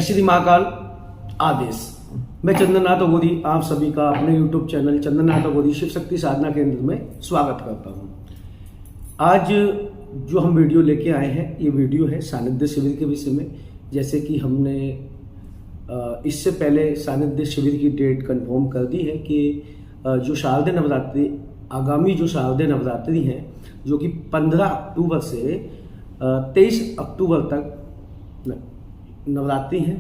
श्री महाकाल आदेश। मैं चंद्रनाथ अघोरी आप सभी का अपने YouTube चैनल चंद्रनाथ अघोरी शिव शक्ति साधना केंद्र में स्वागत करता हूं। आज जो हम वीडियो लेके आए हैं, ये वीडियो है सानिध्य शिविर के विषय में। जैसे कि हमने इससे पहले सानिध्य शिविर की डेट कंफर्म कर दी है कि जो शारदीय नवरात्रि, आगामी जो शारदीय नवरात्रि है, जो कि 15 अक्टूबर से 23 अक्टूबर तक नवरात्रि है,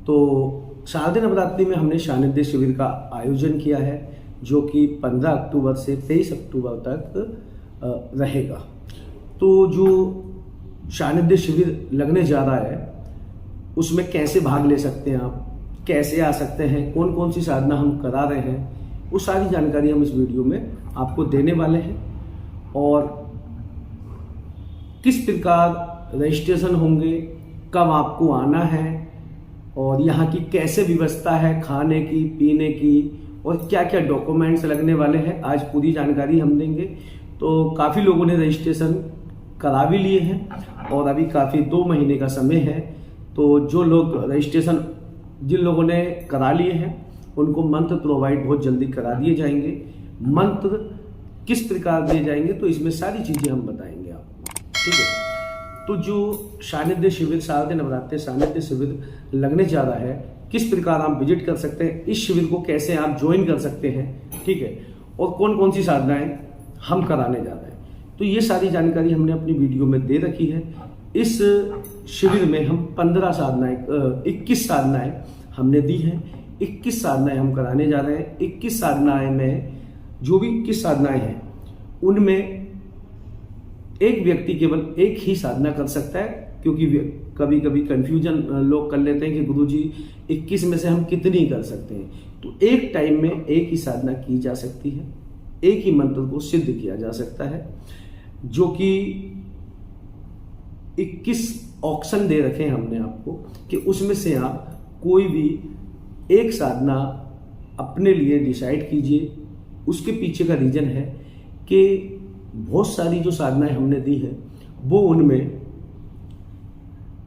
तो शारदीय नवरात्रि में हमने सानिध्य शिविर का आयोजन किया है, जो कि 15 अक्टूबर से 23 अक्टूबर तक रहेगा। तो जो सानिध्य शिविर लगने जा रहा है, उसमें कैसे भाग ले सकते हैं आप, कैसे आ सकते हैं, कौन कौन सी साधना हम करा रहे हैं, वो सारी जानकारी हम इस वीडियो में आपको देने वाले हैं। और किस प्रकार रजिस्ट्रेशन होंगे, कब आपको आना है, और यहाँ की कैसे व्यवस्था है खाने की, पीने की, और क्या क्या डॉक्यूमेंट्स लगने वाले हैं, आज पूरी जानकारी हम देंगे। तो काफ़ी लोगों ने रजिस्ट्रेशन करा भी लिए हैं और अभी काफ़ी 2 महीने का समय है। तो जो लोग रजिस्ट्रेशन जिन लोगों ने करा लिए हैं, उनको मंत्र प्रोवाइड बहुत जल्दी करा दिए जाएंगे। मंत्र किस प्रकार दिए जाएंगे, तो इसमें सारी चीज़ें हम बताएंगे आपको, ठीक है। तो जो सानिध्य शिविर, शारदीय नवरात्रि सानिध्य शिविर लगने जा रहा है, किस प्रकार आप विजिट कर सकते हैं, इस शिविर को कैसे आप ज्वाइन कर सकते हैं, ठीक है, और कौन कौन सी साधनाएं हम कराने जा रहे हैं, तो ये सारी जानकारी हमने अपनी वीडियो में दे रखी है। इस शिविर में हम 15 साधनाएं 21 साधनाएं हमने दी हैं। 21 साधनाएं हम कराने जा रहे हैं। 21 साधनाएं में जो भी 21 साधनाएं हैं, उनमें एक व्यक्ति केवल एक ही साधना कर सकता है, क्योंकि कभी कभी कंफ्यूजन लोग कर लेते हैं कि गुरुजी 21 में से हम कितनी कर सकते हैं। तो एक टाइम में एक ही साधना की जा सकती है, एक ही मंत्र को सिद्ध किया जा सकता है, जो कि 21 ऑप्शन दे रखे हैं हमने आपको कि उसमें से आप कोई भी एक साधना अपने लिए डिसाइड कीजिए। उसके पीछे का रीजन है कि बहुत सारी जो साधनाएं हमने दी हैं, वो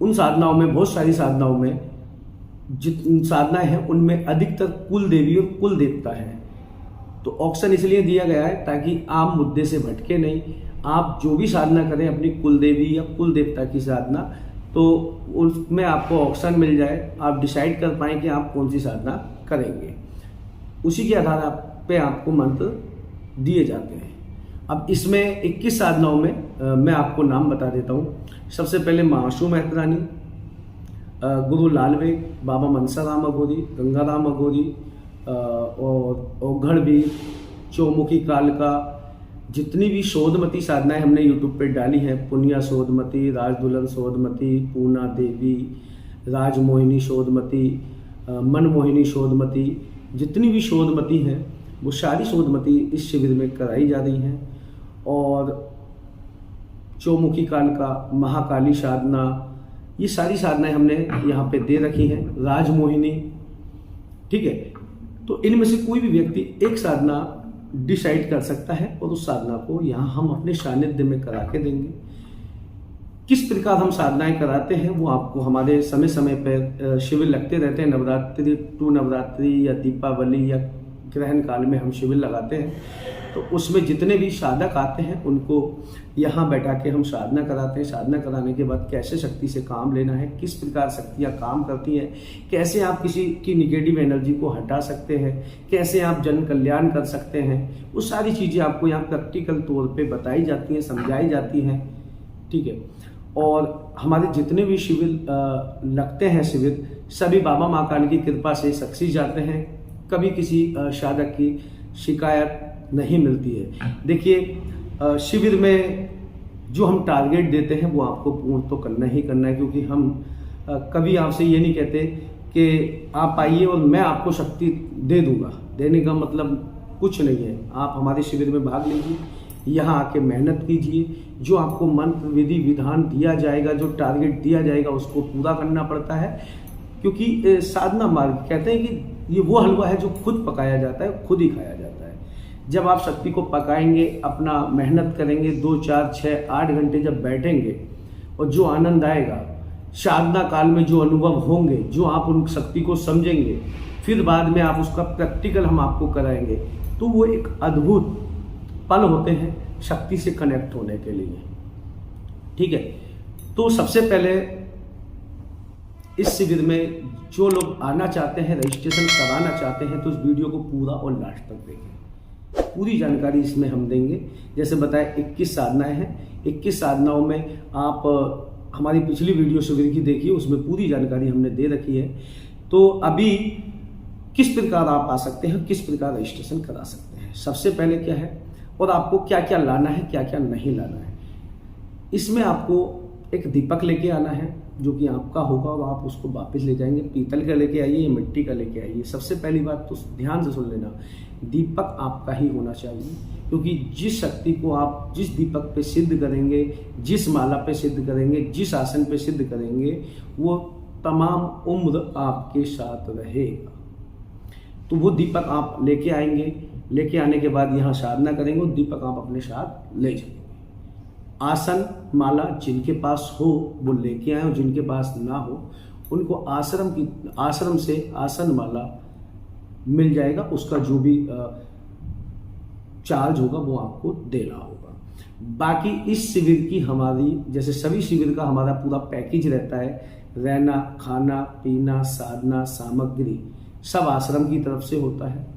उन साधनाओं में, बहुत सारी साधनाओं में जितनी साधनाएं हैं, उनमें अधिकतर कुल देवी और कुल देवता है। तो ऑप्शन इसलिए दिया गया है ताकि आप मुद्दे से भटके नहीं। आप जो भी साधना करें अपनी कुल देवी या कुल देवता की साधना, तो उसमें आपको ऑप्शन मिल जाए, आप डिसाइड कर पाएं कि आप कौन सी साधना करेंगे। उसी के आधार पे आपको मंत्र दिए जाते हैं। अब इसमें 21 साधनाओं में मैं आपको नाम बता देता हूँ। सबसे पहले महासु महतरानी, गुरु लालवेग, बाबा मनसाराम अघोरी, गंगाराम अघोरी, और औघड़वीर, चौमुखी कालका, जितनी भी शोधमती साधनाएं हमने यूट्यूब पे डाली हैं, पुनिया शोधमती, राजदुल्हन शोधमती, पूना देवी, राजमोहिनी शोधमती, मनमोहिनी शोधमती, जितनी भी शोधमती हैं, वो सारी शोधमती इस शिविर में कराई जा रही हैं। और चौमुखी कालका, महाकाली साधना, ये सारी साधनाएं हमने यहाँ पे दे रखी हैं। राजमोहिनी, ठीक है। तो इनमें से कोई भी व्यक्ति एक साधना डिसाइड कर सकता है और उस साधना को यहाँ हम अपने सानिध्य में करा के देंगे। किस प्रकार हम साधनाएं कराते हैं, वो आपको हमारे समय समय पर शिविर लगते रहते हैं। नवरात्रि टू नवरात्रि या दीपावली या ग्रहण काल में हम शिविर लगाते हैं, तो उसमें जितने भी साधक आते हैं, उनको यहाँ बैठा के हम साधना कराते हैं। साधना कराने के बाद कैसे शक्ति से काम लेना है, किस प्रकार शक्तियाँ काम करती हैं, कैसे आप किसी की निगेटिव एनर्जी को हटा सकते हैं, कैसे आप जन कल्याण कर सकते हैं, वो सारी चीज़ें आपको यहाँ प्रैक्टिकल तौर पे बताई जाती हैं, समझाई जाती हैं, ठीक है। और हमारे जितने भी शिविर लगते हैं, शिविर सभी बाबा महाकाल की कृपा से सक्सेस जाते हैं। कभी किसी साधक की शिकायत नहीं मिलती है। देखिए, शिविर में जो हम टारगेट देते हैं, वो आपको पूर्ण तो करना ही करना है, क्योंकि हम कभी आपसे ये नहीं कहते कि आप आइए और मैं आपको शक्ति दे दूंगा। देने का मतलब कुछ नहीं है। आप हमारे शिविर में भाग लीजिए, यहाँ आके मेहनत कीजिए। जो आपको मंत्र विधि विधान दिया जाएगा, जो टारगेट दिया जाएगा, उसको पूरा करना पड़ता है, क्योंकि साधना मार्ग कहते हैं कि ये वो हलवा है जो खुद पकाया जाता है, खुद ही खाया जाता है। जब आप शक्ति को पकाएंगे, अपना मेहनत करेंगे, 2, 4, 6, 8 घंटे जब बैठेंगे, और जो आनंद आएगा, साधना काल में जो अनुभव होंगे, जो आप उन शक्ति को समझेंगे, फिर बाद में आप उसका प्रैक्टिकल हम आपको कराएंगे, तो वो एक अद्भुत पल होते हैं शक्ति से कनेक्ट होने के लिए। ठीक है, तो सबसे पहले इस शिविर में जो लोग आना चाहते हैं, रजिस्ट्रेशन कराना चाहते हैं, तो इस वीडियो को पूरा और लास्ट तक देखें। पूरी जानकारी इसमें हम देंगे। जैसे बताया 21 साधनाएं हैं, 21 साधनाओं में आप हमारी पिछली वीडियो शिविर की देखिए, उसमें पूरी जानकारी हमने दे रखी है। तो अभी किस प्रकार आप आ सकते हैं, किस प्रकार रजिस्ट्रेशन करा सकते हैं, सबसे पहले क्या है और आपको क्या क्या लाना है, क्या क्या नहीं लाना है। इसमें आपको एक दीपक लेके आना है जो कि आपका होगा और आप उसको वापस ले जाएंगे। पीतल का लेके आइए, मिट्टी का लेके आइए। सबसे पहली बात तो ध्यान से सुन लेना, दीपक आपका ही होना चाहिए, क्योंकि जिस शक्ति को आप जिस दीपक पे सिद्ध करेंगे, जिस माला पे सिद्ध करेंगे, जिस आसन पे सिद्ध करेंगे, वो तमाम उम्र आपके साथ रहेगा। तो वो दीपक आप लेके आएंगे, लेके आने के बाद यहाँ साधना करेंगे, वो दीपक आप अपने साथ ले जाएंगे। आसन माला जिनके पास हो वो लेके आए, और जिनके पास ना हो उनको आश्रम से आसन माला मिल जाएगा। उसका जो भी चार्ज होगा वो आपको देना होगा। बाकी इस शिविर की हमारी, जैसे सभी शिविर का हमारा पूरा पैकेज रहता है, रहना, खाना, पीना, साधना, सामग्री सब आश्रम की तरफ से होता है।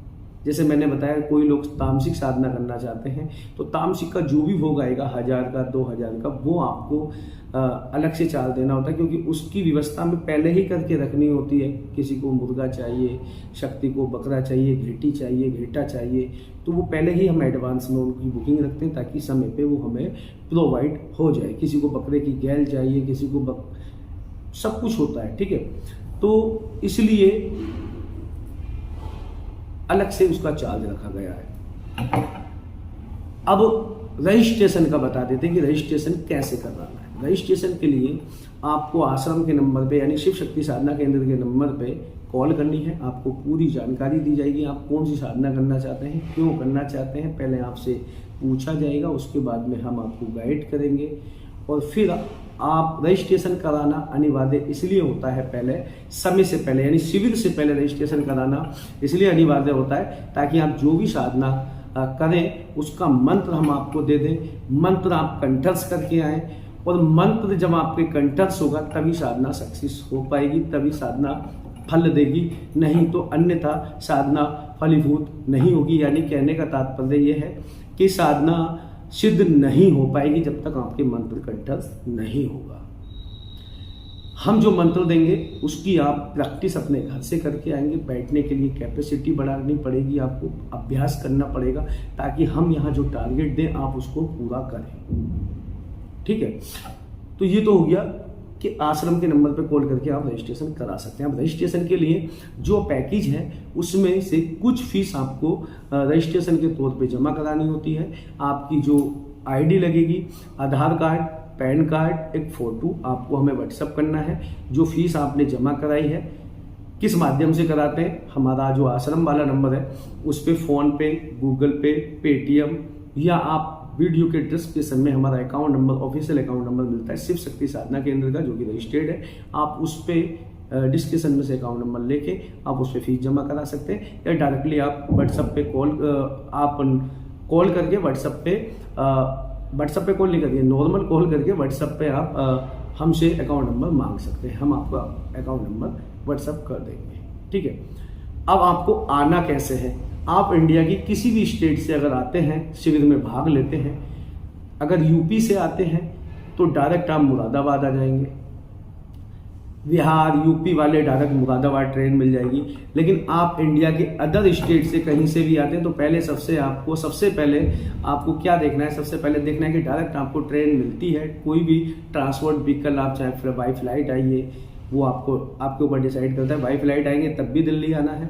जैसे मैंने बताया, कोई लोग तामसिक साधना करना चाहते हैं तो तामसिक का जो भी भोग आएगा 1000 का 2000 का, वो आपको अलग से चार्ज देना होता है, क्योंकि उसकी व्यवस्था में पहले ही करके रखनी होती है। किसी को मुर्गा चाहिए, शक्ति को बकरा चाहिए, घेटी चाहिए, घेटा चाहिए, तो वो पहले ही हम एडवांस में उनकी बुकिंग रखते हैं ताकि समय पे वो हमें प्रोवाइड हो जाए। किसी को बकरे की गैल चाहिए, किसी को सब कुछ होता है। ठीक है, तो इसलिए अलग से उसका चार्ज रखा गया है। अब रजिस्ट्रेशन का बता देते हैं कि रजिस्ट्रेशन कैसे करवाना है। रजिस्ट्रेशन के लिए आपको आश्रम के नंबर पे, यानी शिव शक्ति साधना केंद्र के नंबर पे कॉल करनी है। आपको पूरी जानकारी दी जाएगी, आप कौन सी साधना करना चाहते हैं, क्यों करना चाहते हैं, पहले आपसे पूछा जाएगा। उसके बाद में हम आपको गाइड करेंगे और फिर आप रजिस्ट्रेशन कराना अनिवार्य इसलिए होता है, पहले समय से पहले, यानी शिविर से पहले रजिस्ट्रेशन कराना इसलिए अनिवार्य होता है ताकि आप जो भी साधना करें उसका मंत्र हम आपको दे दें। मंत्र आप कंठस्थ करके आएँ, और मंत्र जब आपके कंठस्थ होगा तभी साधना सक्सेस हो पाएगी, तभी साधना फल देगी, नहीं तो अन्यथा साधना फलीभूत नहीं होगी। यानी कहने का तात्पर्य यह है कि साधना सिद्ध नहीं हो पाएगी जब तक आपके मंत्र कंठस्थ नहीं होगा। हम जो मंत्र देंगे उसकी आप प्रैक्टिस अपने घर से करके आएंगे। बैठने के लिए कैपेसिटी बढ़ानी पड़ेगी, आपको अभ्यास करना पड़ेगा, ताकि हम यहाँ जो टारगेट दें आप उसको पूरा करें। ठीक है, तो ये तो हो गया कि आश्रम के नंबर पे कॉल करके आप रजिस्ट्रेशन करा सकते हैं। अब रजिस्ट्रेशन के लिए जो पैकेज है उसमें से कुछ फीस आपको रजिस्ट्रेशन के तौर पे जमा करानी होती है। आपकी जो आईडी लगेगी, आधार कार्ड, पैन कार्ड, एक फ़ोटो आपको हमें व्हाट्सअप करना है। जो फीस आपने जमा कराई है किस माध्यम से कराते हैं, हमारा जो आश्रम वाला नंबर है उस पर फ़ोन पे, गूगल पे, पेटीएम, या आप वीडियो के डिस्क्रिप्शन में हमारा account number, official account number मिलता है शिव शक्ति साधना केंद्र का, जो कि रजिस्टर्ड है। आप उस पर डिस्क्रिप्शन में से अकाउंट नंबर लेके आप उस पर फीस जमा करा सकते हैं, या डायरेक्टली आप व्हाट्सएप पे कॉल करके व्हाट्सएप पे कॉल नहीं करिए, नॉर्मल कॉल करके व्हाट्सएप पे आप हमसे अकाउंट नंबर मांग सकते हैं। हम आपको अकाउंट नंबर व्हाट्सएप कर देंगे। ठीक है, अब आपको आना कैसे है। आप इंडिया की किसी भी स्टेट से अगर आते हैं, शिविर में भाग लेते हैं, अगर यूपी से आते हैं तो डायरेक्ट आप मुरादाबाद आ जाएंगे। बिहार, यूपी वाले डायरेक्ट मुरादाबाद ट्रेन मिल जाएगी। लेकिन आप इंडिया के अदर स्टेट से कहीं से भी आते हैं तो सबसे पहले आपको क्या देखना है, सबसे पहले देखना है कि डायरेक्ट आपको ट्रेन मिलती है। कोई भी ट्रांसपोर्ट व्हीकल, आप चाहे बाई फ्लाइट आइए, वो आपके ऊपर डिसाइड करता है। बाई फ्लाइट आएंगे तब भी दिल्ली आना है।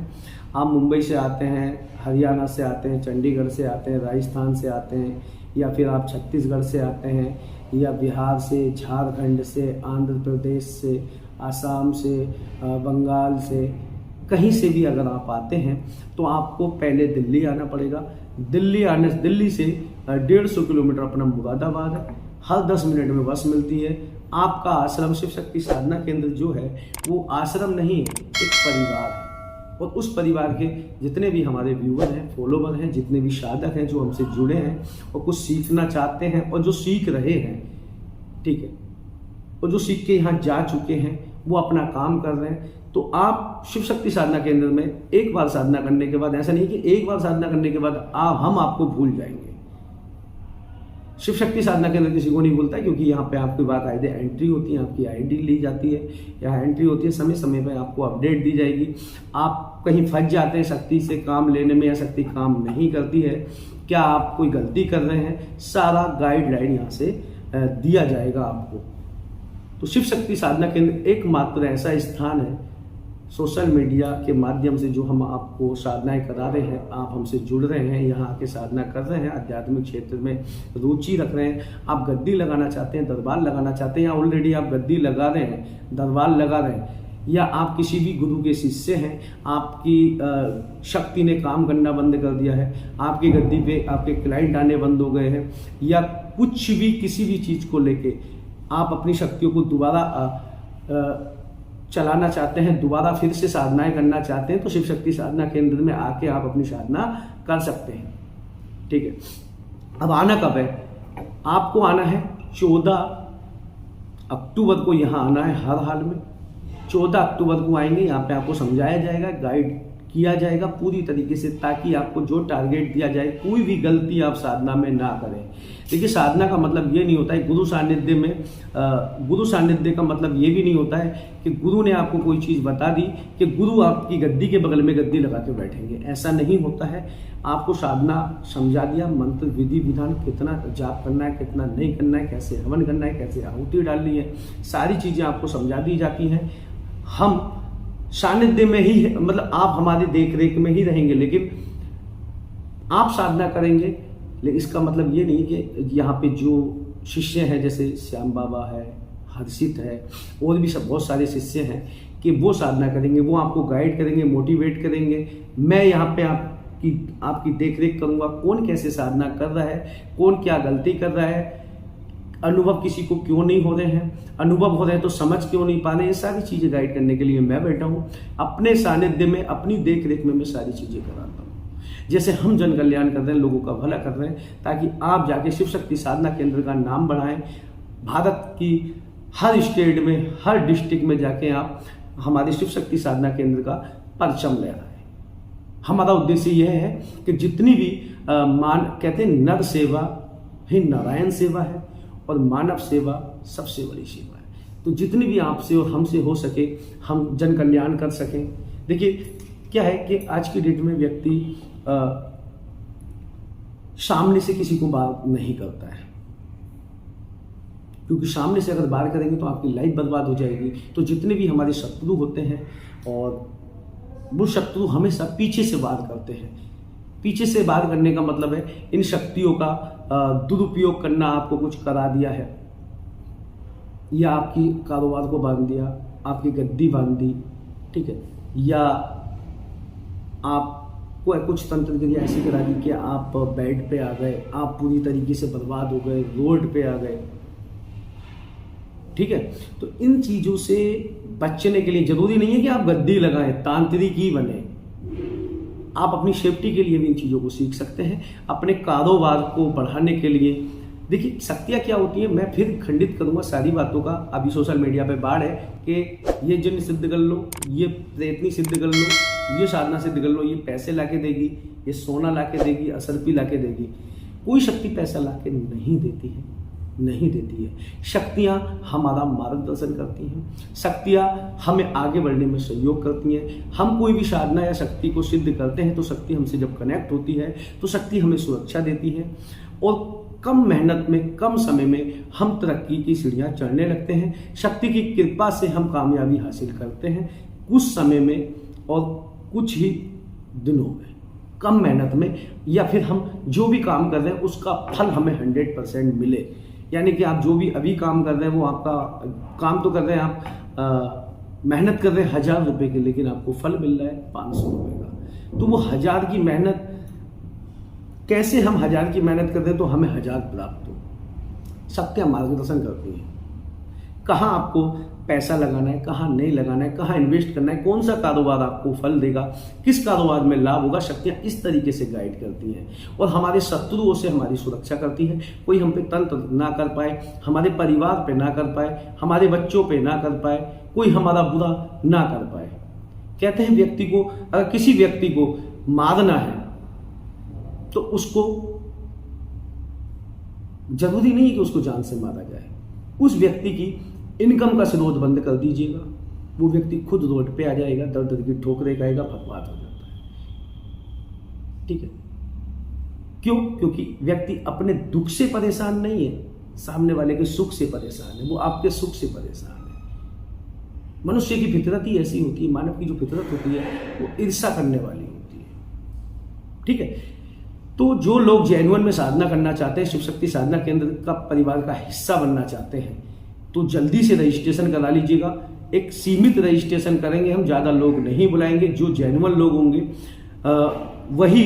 आप मुंबई से आते हैं, हरियाणा से आते हैं, चंडीगढ़ से आते हैं, राजस्थान से आते हैं, या फिर आप छत्तीसगढ़ से आते हैं, या बिहार से, झारखंड से, आंध्र प्रदेश से, आसाम से, बंगाल से, कहीं से भी अगर आप आते हैं तो आपको पहले दिल्ली आना पड़ेगा। दिल्ली से 150 किलोमीटर अपना मुरादाबाद है। हर 10 मिनट में बस मिलती है। आपका आश्रम शिव शक्ति साधना केंद्र जो है वो आश्रम नहीं, एक परिवार है। और उस परिवार के जितने भी हमारे व्यूअर हैं, फॉलोवर हैं, जितने भी साधक हैं जो हमसे जुड़े हैं और कुछ सीखना चाहते हैं और जो सीख रहे हैं, ठीक है, और जो सीख के यहाँ जा चुके हैं वो अपना काम कर रहे हैं, तो आप शिव शक्ति साधना केंद्र में एक बार साधना करने के बाद, ऐसा नहीं कि एक बार साधना करने के बाद हम आपको भूल जाएंगे। शिव शक्ति साधना केंद्र किसी को नहीं भूलता है, क्योंकि यहाँ पे आपकी बाकायदे एंट्री होती है, आपकी आईडी ली जाती है, यहाँ एंट्री होती है, समय समय पे आपको अपडेट दी जाएगी। आप कहीं फंस जाते हैं शक्ति से काम लेने में या शक्ति काम नहीं करती है, क्या आप कोई गलती कर रहे हैं, सारा गाइडलाइन यहाँ से दिया जाएगा आपको। तो शिव शक्ति साधना केंद्र एकमात्र ऐसा स्थान है सोशल मीडिया के माध्यम से जो हम आपको साधनाएं करा रहे हैं, आप हमसे जुड़ रहे हैं, यहाँ आके साधना कर रहे हैं, आध्यात्मिक क्षेत्र में रुचि रख रहे हैं, आप गद्दी लगाना चाहते हैं, दरबार लगाना चाहते हैं, या ऑलरेडी आप गद्दी लगा रहे हैं, दरबार लगा रहे हैं, या आप किसी भी गुरु के शिष्य हैं, आपकी शक्ति ने काम करना बंद कर दिया है, आपकी गद्दी पे आपके क्लाइंट आने बंद हो गए हैं, या कुछ भी किसी भी चीज़ को लेके आप अपनी शक्तियों को दोबारा चलाना चाहते हैं, दोबारा फिर से साधनाएं करना चाहते हैं, तो शिव शक्ति साधना केंद्र में आके आप अपनी साधना कर सकते हैं। ठीक है, अब आना कब है? आपको आना है 14 अक्टूबर को, यहाँ आना है हर हाल में। 14 अक्टूबर को आएंगे, यहाँ पे आपको समझाया जाएगा, गाइड किया जाएगा पूरी तरीके से, ताकि आपको जो टारगेट दिया जाए कोई भी गलती आप साधना में ना करें। देखिए, साधना का मतलब ये नहीं होता है गुरु सानिध्य में, गुरु सानिध्य का मतलब ये भी नहीं होता है कि गुरु ने आपको कोई चीज़ बता दी कि गुरु आपकी गद्दी के बगल में गद्दी लगा के बैठेंगे, ऐसा नहीं होता है। आपको साधना समझा दिया, मंत्र विधि विधान, कितना जाप करना है, कितना नहीं करना है, कैसे हवन करना है, कैसे आहुति डालनी है, सारी चीज़ें आपको समझा दी जाती हैं। हम सानिध्य में ही, मतलब आप हमारे देख रेख में ही रहेंगे, लेकिन आप साधना करेंगे। लेकिन इसका मतलब ये नहीं कि यहाँ पे जो शिष्य हैं, जैसे श्याम बाबा है, हर्षित है, और भी सब बहुत सारे शिष्य हैं, कि वो साधना करेंगे, वो आपको गाइड करेंगे, मोटिवेट करेंगे। मैं यहाँ पे आपकी देख रेख करूँगा, कौन कैसे साधना कर रहा है, कौन क्या गलती कर रहा है, अनुभव किसी को क्यों नहीं हो रहे हैं, अनुभव हो रहे हैं तो समझ क्यों नहीं पा रहे हैं, ये सारी चीज़ें गाइड करने के लिए मैं बैठा हूँ। अपने सानिध्य में, अपनी देख रेख में मैं सारी चीज़ें कराता हूँ। जैसे हम जन कल्याण कर रहे हैं, लोगों का भला कर रहे हैं, ताकि आप जाके शिव शक्ति साधना केंद्र का नाम बढ़ाएं। भारत की हर स्टेट में, हर डिस्ट्रिक्ट में जाके आप हमारे शिव शक्ति साधना केंद्र का परचम लहराएं। हमारा उद्देश्य यह है कि जितनी भी कहते हैं नर सेवा ही नारायण सेवा है, और मानव सेवा सबसे बड़ी सेवा है। तो जितनी भी आपसे और हमसे हो सके, हम जन कल्याण कर सकें। देखिए, क्या है कि आज की डेट में व्यक्ति सामने से किसी को बात नहीं करता है, क्योंकि सामने से अगर बात करेंगे तो आपकी लाइफ बर्बाद हो जाएगी। तो जितने भी हमारे शत्रु होते हैं, और वो शत्रु हमेशा पीछे से बात करते हैं। पीछे से बात करने का मतलब है इन शक्तियों का दुरुपयोग करना, आपको कुछ करा दिया है, या आपकी कारोबार को बांध दिया, आपकी गद्दी बांध दी, ठीक है, या आपको कुछ तंत्र क्रिया ऐसी करा दी कि आप बेड पे आ गए, आप पूरी तरीके से बर्बाद हो गए, रोड पे आ गए, ठीक है। तो इन चीज़ों से बचने के लिए जरूरी नहीं है कि आप गद्दी लगाएं, तांत्रिक ही बने। आप अपनी सेफ्टी के लिए भी इन चीज़ों को सीख सकते हैं, अपने कारोबार को बढ़ाने के लिए। देखिए, शक्तियाँ क्या होती हैं, मैं फिर खंडित करूँगा सारी बातों का। अभी सोशल मीडिया पे बाढ़ है कि ये जिन सिद्ध कर लो, ये प्रेतनी सिद्ध कर लो, ये साधना सिद्ध कर लो, ये पैसे ला के देगी, ये सोना ला के देगी, असरपी ला के देगी। कोई शक्ति पैसा ला के नहीं देती है, नहीं देती है। शक्तियाँ हमारा मार्गदर्शन करती हैं, शक्तियाँ हमें आगे बढ़ने में सहयोग करती हैं। हम कोई भी साधना या शक्ति को सिद्ध करते हैं तो शक्ति हमसे जब कनेक्ट होती है तो शक्ति हमें सुरक्षा देती है, और कम मेहनत में, कम समय में हम तरक्की की सीढ़ियाँ चढ़ने लगते हैं। शक्ति की कृपा से हम कामयाबी हासिल करते हैं कुछ समय में और कुछ ही दिनों में, कम मेहनत में, या फिर हम जो भी काम कर रहे हैं उसका फल हमें 100% मिले। यानी कि आप जो भी अभी काम कर रहे हैं, वो आपका काम तो कर रहे हैं, आप मेहनत कर रहे हैं 1000 रुपये की, लेकिन आपको फल मिल रहा है 500 रुपये का। तो वो 1000 की मेहनत, कैसे हम 1000 की मेहनत करते हैं तो हमें 1000 प्राप्त हो, शक्तियाँ मार्गदर्शन करती हैं, कहाँ आपको पैसा लगाना है, कहाँ नहीं लगाना है, कहाँ इन्वेस्ट करना है, कौन सा कारोबार आपको फल देगा, किस कारोबार में लाभ होगा। शक्तियाँ इस तरीके से गाइड करती हैं और हमारे शत्रुओं से हमारी सुरक्षा करती है। कोई हम पे तंत्र ना कर पाए, हमारे परिवार पे ना कर पाए, हमारे बच्चों पे ना कर पाए, कोई हमारा बुरा ना कर पाए। कहते हैं व्यक्ति को, अगर किसी व्यक्ति को मारना है तो उसको जरूरी नहीं कि उसको जान से मारा जाए, उस व्यक्ति की इनकम का स्रोत बंद कर दीजिएगा, वो व्यक्ति खुद रोड पे आ जाएगा, दर दर की ठोकरें खाएगा, फटवाट हो जाता है। ठीक है, क्यों? क्योंकि व्यक्ति अपने दुख से परेशान नहीं है, सामने वाले के सुख से परेशान है, वो आपके सुख से परेशान है। मनुष्य की फितरत ही ऐसी होती है, मानव की जो फितरत होती है वो ईर्ष्या करने वाली होती है। ठीक है, तो जो लोग जेन्युइन में साधना करना चाहते हैं, शिव शक्ति साधना केंद्र का परिवार का हिस्सा बनना चाहते हैं, तो जल्दी से रजिस्ट्रेशन करा लीजिएगा। एक सीमित रजिस्ट्रेशन करेंगे हम, ज़्यादा लोग नहीं बुलाएंगे। जो जेन्युइन लोग होंगे वही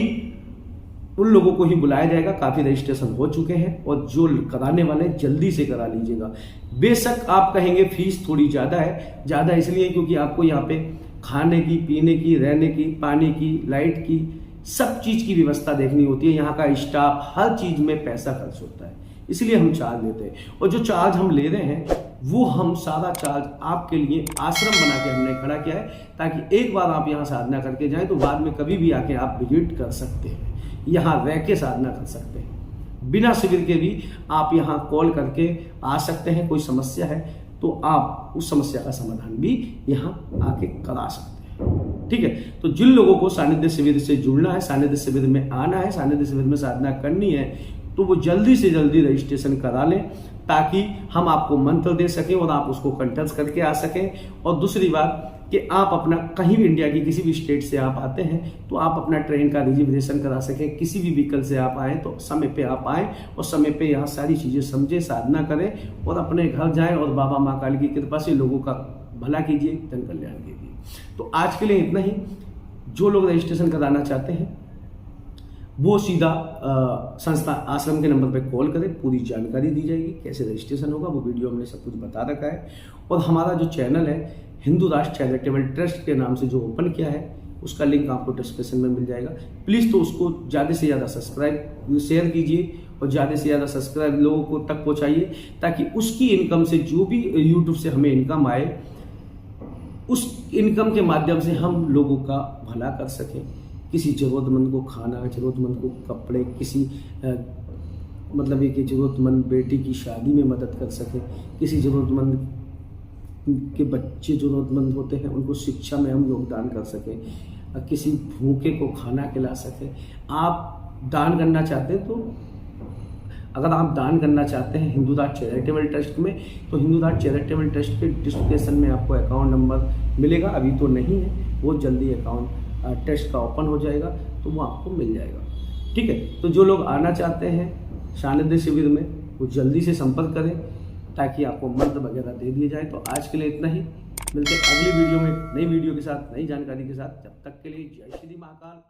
उन लोगों को ही बुलाया जाएगा। काफ़ी रजिस्ट्रेशन हो चुके हैं और जो कराने वाले जल्दी से करा लीजिएगा। बेशक आप कहेंगे फीस थोड़ी ज़्यादा है, ज़्यादा इसलिए क्योंकि आपको यहाँ पे खाने की, पीने की, रहने की, पानी की, लाइट की, सब चीज़ की व्यवस्था देखनी होती है। यहाँ का स्टाफ, हर चीज़ में पैसा खर्च होता है, इसलिए हम चार्ज लेते हैं। और जो चार्ज हम ले रहे हैं वो हम सारा चार्ज आपके लिए आश्रम बना के हमने खड़ा किया है, ताकि एक बार आप यहाँ साधना करके जाएं तो बाद में कभी भी आके आप विजिट कर सकते हैं, यहाँ रह के साधना कर सकते हैं। बिना शिविर के भी आप यहाँ कॉल करके आ सकते हैं। कोई समस्या है तो आप उस समस्या का समाधान भी यहाँ आके करा सकते हैं। ठीक है, तो जिन लोगों को सानिध्य शिविर से जुड़ना है, सानिध्य शिविर में आना है, सानिध्य शिविर में साधना करनी है, तो वो जल्दी से जल्दी रजिस्ट्रेशन करा लें, ताकि हम आपको मंत्र दे सकें और आप उसको कंठस्थ करके आ सकें। और दूसरी बात कि आप अपना कहीं भी इंडिया की किसी भी स्टेट से आप आते हैं तो आप अपना ट्रेन का रिजर्वेशन करा सकें। किसी भी व्हीकल से आप आएँ तो समय पे आप आएँ और समय पे यहाँ सारी चीज़ें समझें, साधना करें और अपने घर जाएं और बाबा माँ काली की कृपा से लोगों का भला कीजिए, जन कल्याण कीजिए। तो आज के लिए इतना ही। जो लोग रजिस्ट्रेशन कराना चाहते हैं वो सीधा संस्था आश्रम के नंबर पे कॉल करें, पूरी जानकारी दी जाएगी कैसे रजिस्ट्रेशन होगा, वो वीडियो हमने सब कुछ बता रखा है। और हमारा जो चैनल है हिंदू राष्ट्र चैरिटेबल ट्रस्ट के नाम से जो ओपन किया है, उसका लिंक आपको डिस्क्रिप्शन में मिल जाएगा। प्लीज़ तो उसको ज़्यादा से ज़्यादा सब्सक्राइब, शेयर कीजिए और ज़्यादा से ज़्यादा सब्सक्राइब लोगों को तक पहुँचाइए, ताकि उसकी इनकम से, जो भी यूट्यूब से हमें इनकम आए, उस इनकम के माध्यम से हम लोगों का भला कर सकें। किसी ज़रूरतमंद को खाना, ज़रूरतमंद को कपड़े, किसी मतलब एक ज़रूरतमंद बेटी की शादी में मदद कर सकें, किसी ज़रूरतमंद के बच्चे ज़रूरतमंद होते हैं उनको शिक्षा में हम योगदान कर सकें, किसी भूखे को खाना खिला सकें। आप दान करना चाहते हैं तो अगर आप दान करना चाहते हैं हिंदू राष्ट्र चैरिटेबल ट्रस्ट में, तो हिंदू राष्ट्र चैरिटेबल ट्रस्ट के डिस्क्रिप्शन में आपको अकाउंट नंबर मिलेगा। अभी तो नहीं है, वो जल्दी अकाउंट ट्रस्ट का ओपन हो जाएगा तो वो आपको मिल जाएगा। ठीक है, तो जो लोग आना चाहते हैं सानिध्य शिविर में वो जल्दी से संपर्क करें, ताकि आपको मंत्र वगैरह दे दिए जाए। तो आज के लिए इतना ही, मिलते हैं अगली वीडियो में नई वीडियो के साथ, नई जानकारी के साथ। जब तक के लिए जय श्री महाकाल।